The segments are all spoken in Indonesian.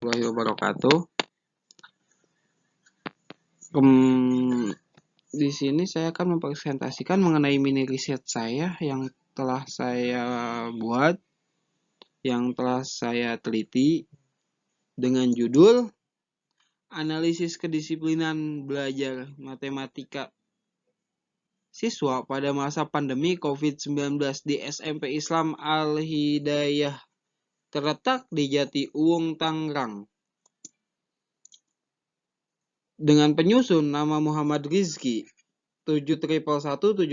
warahmatullahi wabarakatuh. Di sini saya akan mempresentasikan mengenai mini riset saya yang telah saya buat, yang telah saya teliti dengan judul Analisis Kedisiplinan Belajar Matematika Siswa pada Masa Pandemi COVID-19 di SMP Islam Al-Hidayah terletak di Jati Uwung, Tangerang. Dengan penyusun nama Muhammad Rizky 7111718,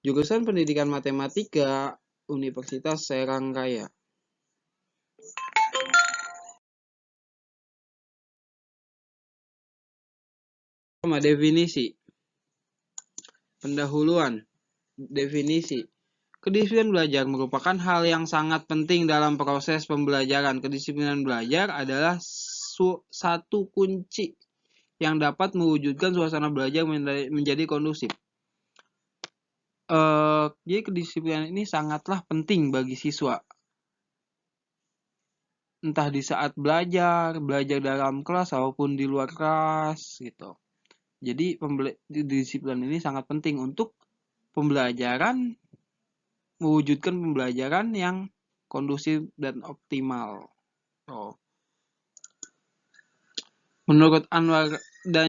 jurusan Pendidikan Matematika, Universitas Serang Raya. Definisi. Pendahuluan. Definisi. Kedisiplinan belajar merupakan hal yang sangat penting dalam proses pembelajaran. Kedisiplinan belajar adalah satu kunci yang dapat mewujudkan suasana belajar menjadi kondusif. Jadi kedisiplinan ini sangatlah penting bagi siswa. Entah di saat belajar dalam kelas maupun di luar kelas gitu. Jadi kedisiplinan ini sangat penting untuk pembelajaran, mewujudkan pembelajaran yang kondusif dan optimal. Menurut Anwar dan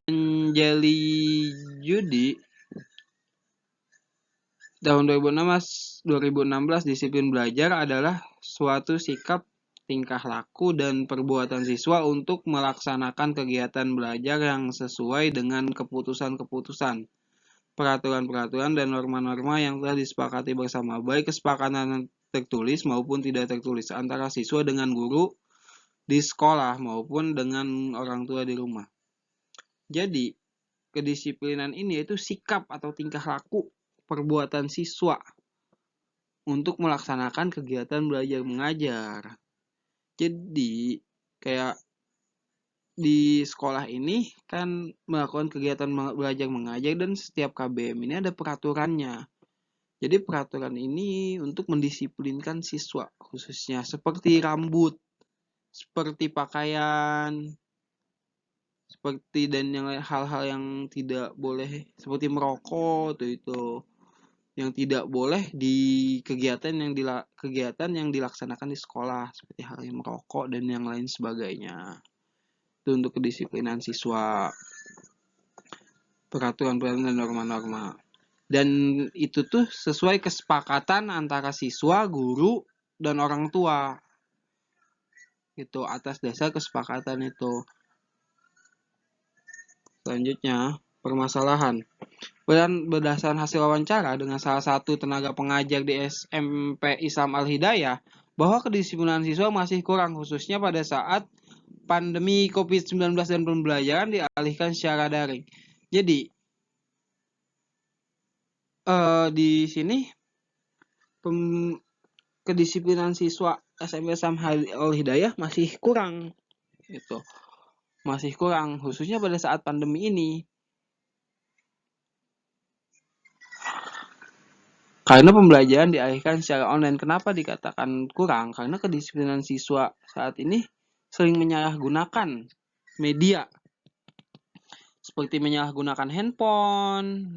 Jeli Judi, tahun 2016, disiplin belajar adalah suatu sikap, tingkah laku, dan perbuatan siswa untuk melaksanakan kegiatan belajar yang sesuai dengan keputusan-keputusan, peraturan-peraturan, dan norma-norma yang telah disepakati bersama, baik kesepakatan tertulis maupun tidak tertulis antara siswa dengan guru di sekolah maupun dengan orang tua di rumah. Jadi, kedisiplinan ini yaitu sikap atau tingkah laku, perbuatan siswa untuk melaksanakan kegiatan belajar mengajar. Jadi, kayak di sekolah ini kan melakukan kegiatan belajar mengajar dan setiap KBM ini ada peraturannya. Jadi peraturan ini untuk mendisiplinkan siswa, khususnya seperti rambut, seperti pakaian, seperti dan yang hal-hal yang tidak boleh, seperti merokok itu yang tidak boleh di kegiatan yang dilaksanakan di sekolah, seperti hal yang merokok dan yang lain sebagainya. Itu untuk kedisiplinan siswa, peraturan-peraturan dan norma-norma. Dan itu tuh sesuai kesepakatan antara siswa, guru, dan orang tua. Itu atas dasar kesepakatan itu. Selanjutnya, permasalahan. Berdasarkan hasil wawancara dengan salah satu tenaga pengajar di SMP Islam Al-Hidayah, bahwa kedisiplinan siswa masih kurang, khususnya pada saat pandemi COVID-19 dan pembelajaran dialihkan secara daring. Jadi, di sini kedisiplinan siswa SMP Islam Al-Hidayah masih kurang, gitu. Masih kurang, khususnya pada saat pandemi ini. Karena pembelajaran dialihkan secara online. Kenapa dikatakan kurang? Karena kedisiplinan siswa saat ini sering menyalahgunakan media. Seperti menyalahgunakan handphone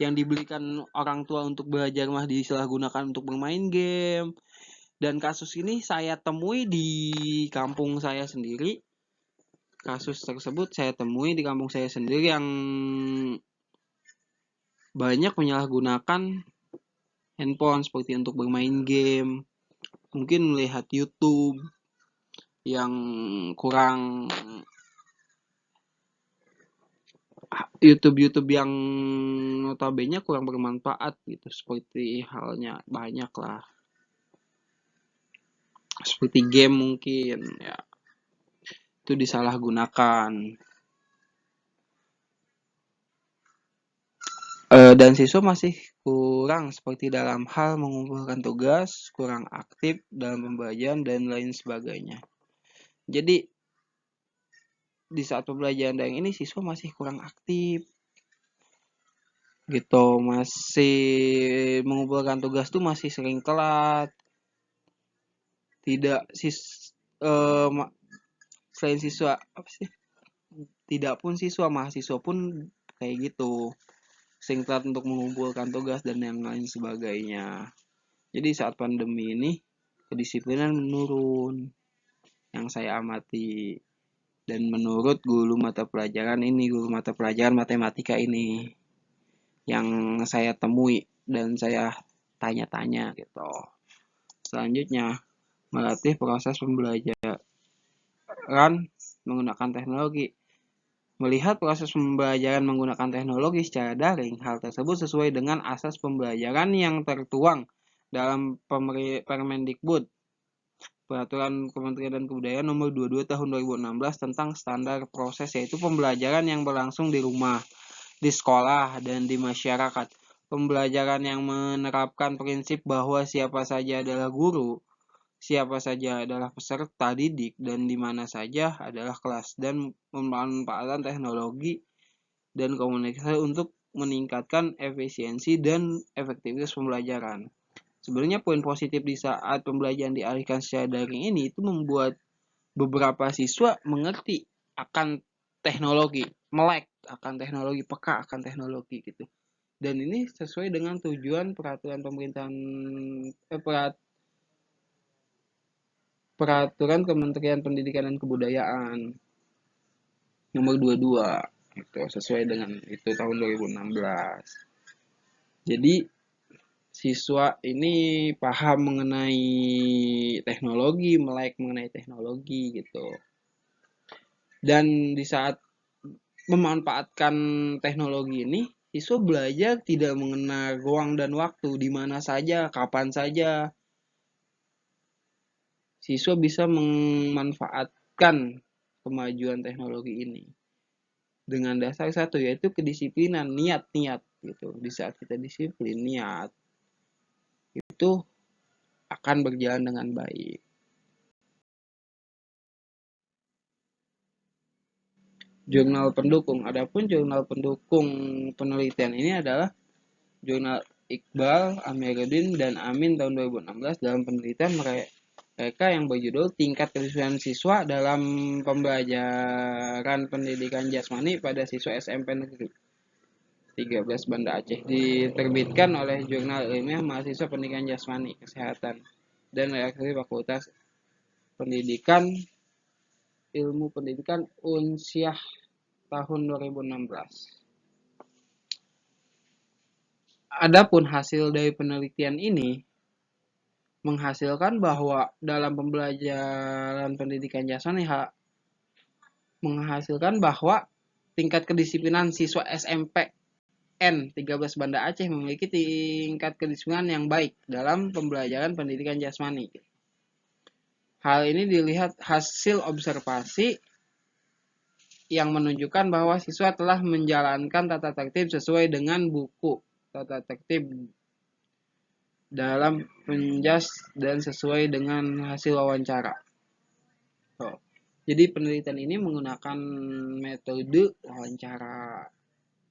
yang dibelikan orang tua untuk belajar mah disalahgunakan untuk bermain game. Dan kasus ini saya temui di kampung saya sendiri. Kasus tersebut saya temui di kampung saya sendiri yang banyak menyalahgunakan handphone seperti untuk bermain game, mungkin melihat YouTube yang kurang, YouTube yang notabene kurang bermanfaat gitu, seperti halnya banyak lah, seperti game mungkin ya, itu disalahgunakan. Dan siswa masih kurang seperti dalam hal mengumpulkan tugas, kurang aktif dalam pembelajaran dan lain sebagainya. Jadi di saat pembelajaran daring ini siswa masih kurang aktif gitu, masih mengumpulkan tugas tuh masih sering telat, eh, selain siswa apa sih? Tidak pun siswa, mahasiswa pun kayak gitu. Singkat untuk mengumpulkan tugas dan yang lain sebagainya. Jadi saat pandemi ini kedisiplinan menurun yang saya amati, dan menurut guru mata pelajaran matematika ini yang saya temui dan saya tanya-tanya gitu. Selanjutnya, melatih proses pembelajaran menggunakan teknologi. Melihat proses pembelajaran menggunakan teknologi secara daring, hal tersebut sesuai dengan asas pembelajaran yang tertuang dalam Permendikbud, Peraturan Kementerian dan Kebudayaan Nomor 22 Tahun 2016 tentang standar proses, yaitu pembelajaran yang berlangsung di rumah, di sekolah, dan di masyarakat. Pembelajaran yang menerapkan prinsip bahwa siapa saja adalah guru, siapa saja adalah peserta didik, dan di mana saja adalah kelas, dan pemanfaatan teknologi dan komunikasi untuk meningkatkan efisiensi dan efektivitas pembelajaran. Sebenarnya poin positif di saat pembelajaran dialihkan secara daring ini itu membuat beberapa siswa mengerti akan teknologi, melek akan teknologi, peka akan teknologi gitu. Dan ini sesuai dengan tujuan peraturan pemerintahan peraturan Kementerian Pendidikan dan Kebudayaan nomor 22 itu sesuai dengan itu tahun 2016. Jadi siswa ini paham mengenai teknologi, melek mengenai teknologi gitu. Dan di saat memanfaatkan teknologi ini, siswa belajar tidak mengenal ruang dan waktu, di mana saja, kapan saja. Siswa bisa memanfaatkan kemajuan teknologi ini dengan dasar satu, yaitu kedisiplinan, niat gitu. Di saat kita disiplin, niat itu akan berjalan dengan baik. Jurnal pendukung. Adapun jurnal pendukung penelitian ini adalah jurnal Iqbal, Amiruddin, dan Amin tahun 2016 dalam penelitian mereka yang berjudul Tingkat Kedisiplinan Siswa dalam Pembelajaran Pendidikan Jasmani pada Siswa SMP Negeri 13 Banda Aceh. Diterbitkan oleh Jurnal Ilmiah Mahasiswa Pendidikan Jasmani, Kesehatan, dan Reaksi Fakultas Pendidikan Ilmu Pendidikan Unsyah tahun 2016. Adapun hasil dari penelitian ini menghasilkan bahwa dalam pembelajaran pendidikan jasmani menghasilkan bahwa tingkat kedisiplinan siswa SMP N13 Banda Aceh memiliki tingkat kedisiplinan yang baik dalam pembelajaran pendidikan jasmani. Hal ini dilihat hasil observasi yang menunjukkan bahwa siswa telah menjalankan tata tertib sesuai dengan buku tata tertib dalam penjas dan sesuai dengan hasil wawancara. Jadi penelitian ini menggunakan metode wawancara,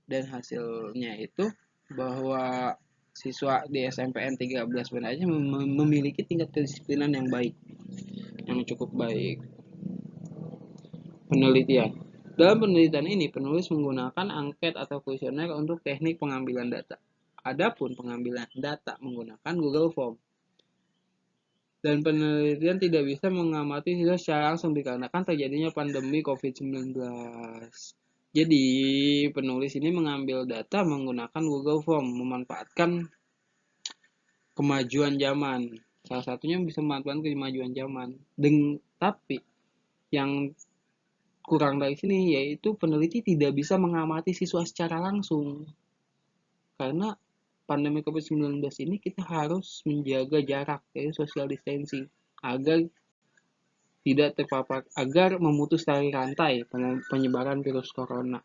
dan hasilnya itu bahwa siswa di SMPN 13 Banda Aceh memiliki tingkat kedisiplinan yang baik, yang cukup baik. Penelitian. Dalam penelitian ini, penulis menggunakan angket atau kuesioner untuk teknik pengambilan data. Adapun pengambilan data menggunakan Google Form. Dan penelitian tidak bisa mengamati siswa secara langsung dikarenakan terjadinya pandemi COVID-19. Jadi, penulis ini mengambil data menggunakan Google Form, memanfaatkan kemajuan zaman. Salah satunya bisa memanfaatkan kemajuan zaman. Tapi, yang kurang dari sini yaitu peneliti tidak bisa mengamati siswa secara langsung. Karena pandemi COVID-19 ini kita harus menjaga jarak, yaitu social distancing, agar tidak terpapar, agar memutus tali rantai penyebaran virus corona,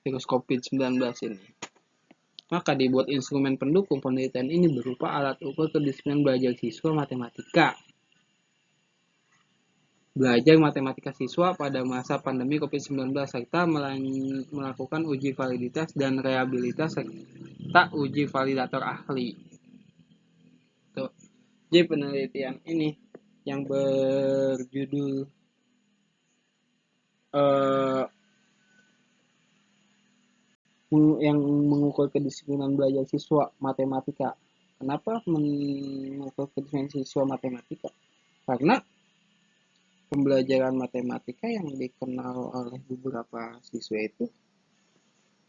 virus COVID-19 ini. Maka dibuat instrumen pendukung penelitian ini berupa alat ukur kedisiplinan belajar siswa matematika. Belajar matematika siswa pada masa pandemi COVID-19 serta melakukan uji validitas dan reliabilitas serta uji validator ahli. Tuh. Jadi penelitian ini yang berjudul yang mengukur kedisiplinan belajar siswa matematika. Kenapa mengukur kedisiplinan siswa matematika? Karena pembelajaran matematika yang dikenal oleh beberapa siswa itu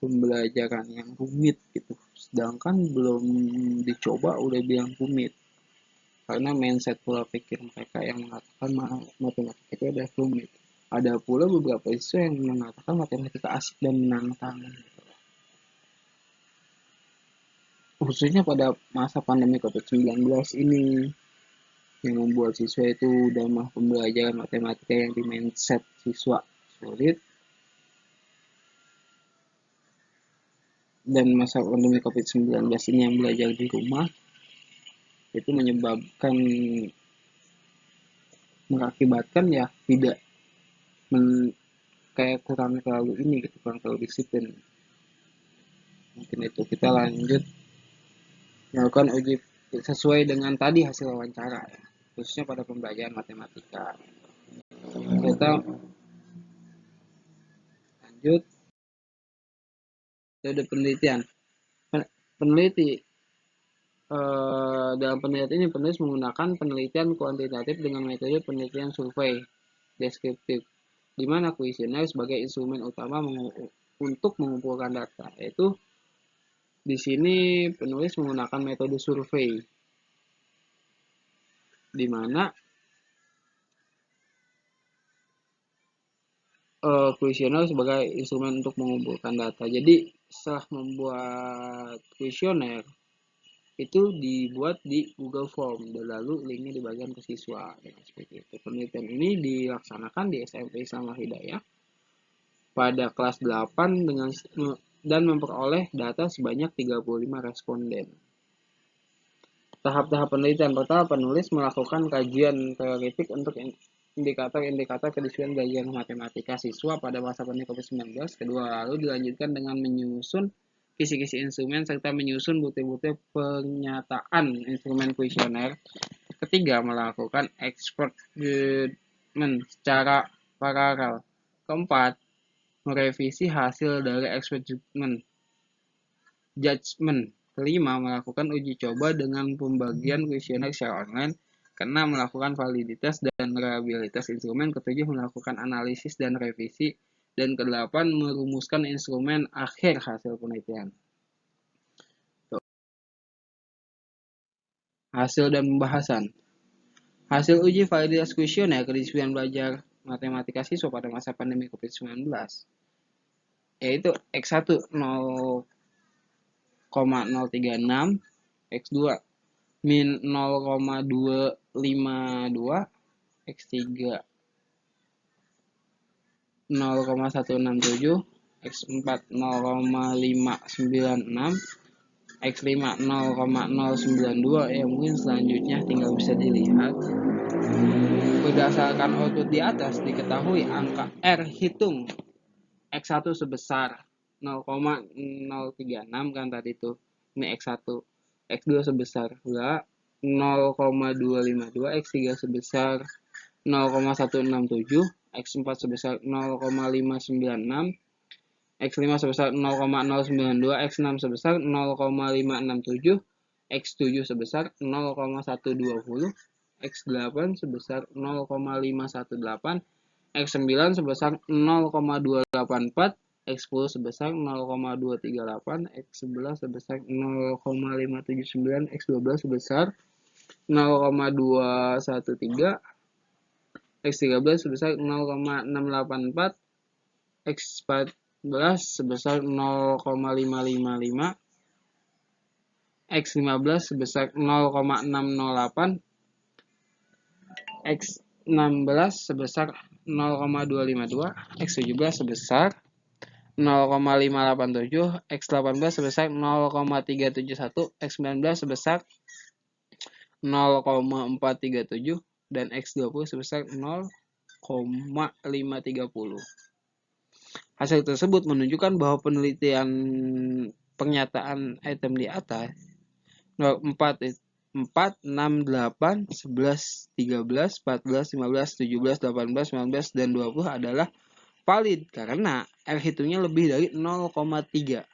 pembelajaran yang rumit gitu. Sedangkan belum dicoba udah bilang rumit. Karena mindset pola pikir mereka yang mengatakan matematika itu adalah rumit. Ada pula beberapa siswa yang mengatakan matematika asik dan menantang. Khususnya pada masa pandemi COVID-19 ini yang membuat siswa itu dalam pembelajaran matematika yang di mindset siswa sulit, dan masa pandemi COVID-19 ini yang belajar di rumah itu mengakibatkan ya tidak kayak kurang terlalu disiplin. Mungkin itu kita lanjut melakukan uji sesuai dengan tadi hasil wawancara ya, khususnya pada pembelajaran matematika. Kita lanjut metode penelitian. Dalam penelitian ini penulis menggunakan penelitian kuantitatif dengan metode penelitian survei deskriptif, di mana kuesioner sebagai instrumen utama untuk mengumpulkan data. Yaitu di sini penulis menggunakan metode survei, di mana kuesioner sebagai instrumen untuk mengumpulkan data. Jadi setelah membuat kuesioner itu dibuat di Google Form dan lalu linknya dibagikan ke siswa ya, seperti itu. Penelitian ini dilaksanakan di SMP Islam Hidayah pada kelas 8 dan memperoleh data sebanyak 35 responden. Tahap-tahap penelitian pertama, penulis melakukan kajian teoritik untuk indikator-indikator kedisiplinan belajar matematika siswa pada masa pandemi COVID-19. Kedua, lalu dilanjutkan dengan menyusun kisi-kisi instrumen serta menyusun bukti-bukti pernyataan instrumen kuesioner. Ketiga, melakukan expert judgment secara paralel. Keempat, merevisi hasil dari expert judgment. Kelima, melakukan uji coba dengan pembagian kuesioner secara online. Keenam, melakukan validitas dan reliabilitas instrumen. Ketujuh, melakukan analisis dan revisi. Dan kedelapan, merumuskan instrumen akhir hasil penelitian. Hasil dan pembahasan. Hasil uji validitas kuesioner kedisiplinan belajar matematika siswa pada masa pandemi COVID-19 yaitu X1 0,036, X2 min 0,252, X3 0,167, X4 0,596, X5 0,092. Ya mungkin selanjutnya tinggal bisa dilihat. Berdasarkan output di atas diketahui angka R hitung X1 sebesar 0,036 kan tadi itu. Ini X1. X2 sebesar 0,252, X3 sebesar 0,167, X4 sebesar 0,596, X5 sebesar 0,092, X6 sebesar 0,567, X7 sebesar 0,120, X8 sebesar 0,518, X9 sebesar 0,284, X10 sebesar 0,238, X11 sebesar 0,579, X12 sebesar 0,213, X13 sebesar 0,684, X14 sebesar 0,555, X15 sebesar 0,608, X16 sebesar 0,252, X17 sebesar 0,587, X18 sebesar 0,371, X19 sebesar 0,437, dan X20 sebesar 0,530. Hasil tersebut menunjukkan bahwa penelitian pernyataan item di atas 04 4, 6, 8, 11, 13, 14, 15, 17, 18, 19, dan 20 adalah valid karena R hitungnya lebih dari 0,3.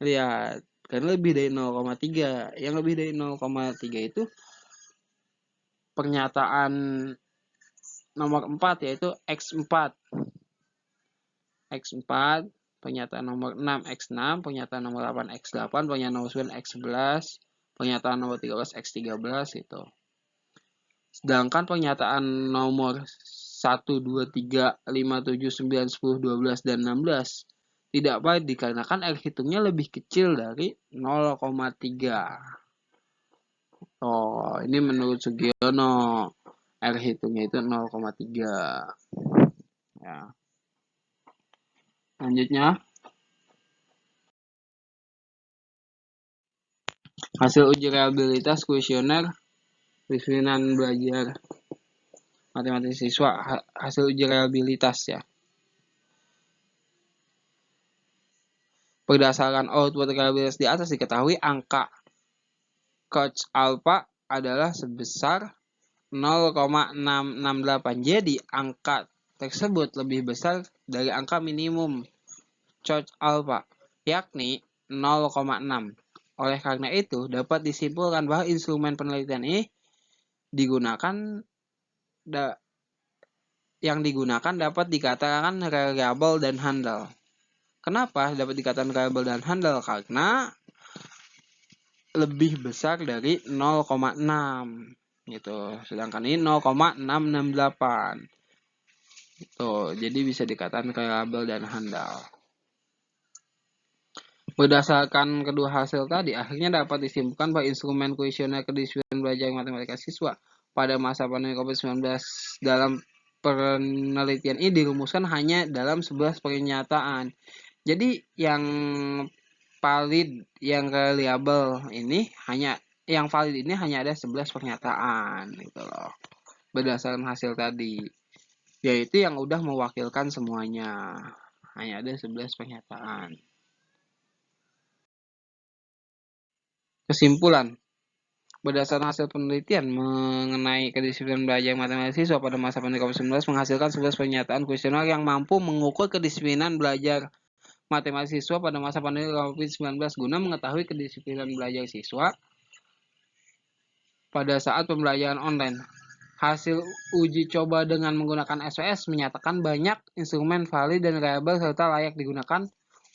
Lihat, karena lebih dari 0,3. Yang lebih dari 0,3 itu pernyataan nomor 4 yaitu X4. X4, pernyataan nomor 6 X6, pernyataan nomor 8 X8, pernyataan nomor 9 X11, pernyataan nomor 13 X13 itu. Sedangkan pernyataan nomor 1, 2, 3, 5, 7, 9, 10, 12, dan 16 tidak valid dikarenakan R hitungnya lebih kecil dari 0,3. Oh, ini menurut Sugiono. R hitungnya itu 0,3. Ya. Selanjutnya, hasil uji reliabilitas kuesioner kedisiplinan belajar matematika siswa, hasil uji reliabilitas ya. Berdasarkan output reliabilitas di atas diketahui angka Koch alpha adalah sebesar 0,668. Jadi angka tersebut lebih besar dari angka minimum Koch alpha, yakni 0,6. Oleh karena itu, dapat disimpulkan bahwa instrumen penelitian ini yang digunakan dapat dikatakan reliable dan handal. Kenapa dapat dikatakan reliable dan handal? Karena lebih besar dari 0,6 gitu. Sedangkan ini 0,668. Tuh, jadi bisa dikatakan reliable dan handal. Berdasarkan kedua hasil tadi, akhirnya dapat disimpulkan bahwa instrumen kuesioner kedisiplinan belajar matematika siswa pada masa pandemi COVID-19 dalam penelitian ini dirumuskan hanya dalam 11 pernyataan. Jadi yang valid, yang reliable ini hanya ada 11 pernyataan gitu loh. Berdasarkan hasil tadi, yaitu yang udah mewakilkan semuanya. Hanya ada 11 pernyataan. Kesimpulan, berdasarkan hasil penelitian mengenai kedisiplinan belajar matematika siswa pada masa pandemi COVID-19 menghasilkan 11 pernyataan kuesioner yang mampu mengukur kedisiplinan belajar matematika siswa pada masa pandemi COVID-19 guna mengetahui kedisiplinan belajar siswa pada saat pembelajaran online. Hasil uji coba dengan menggunakan SOS menyatakan banyak instrumen valid dan reliable serta layak digunakan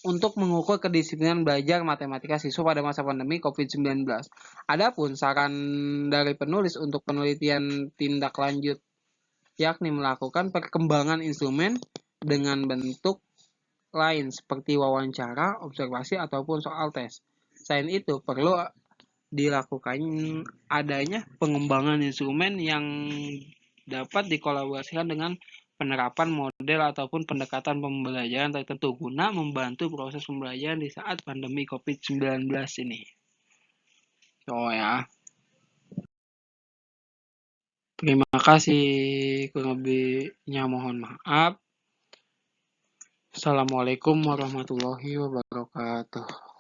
untuk mengukur kedisiplinan belajar matematika siswa pada masa pandemi COVID-19. Adapun saran dari penulis untuk penelitian tindak lanjut yakni melakukan perkembangan instrumen dengan bentuk lain seperti wawancara, observasi, ataupun soal tes. Selain itu, perlu dilakukan adanya pengembangan instrumen yang dapat dikolaborasikan dengan penerapan model ataupun pendekatan pembelajaran tertentu guna membantu proses pembelajaran di saat pandemi COVID-19 ini. So ya. Terima kasih, kurang lebihnya mohon maaf. Assalamualaikum warahmatullahi wabarakatuh.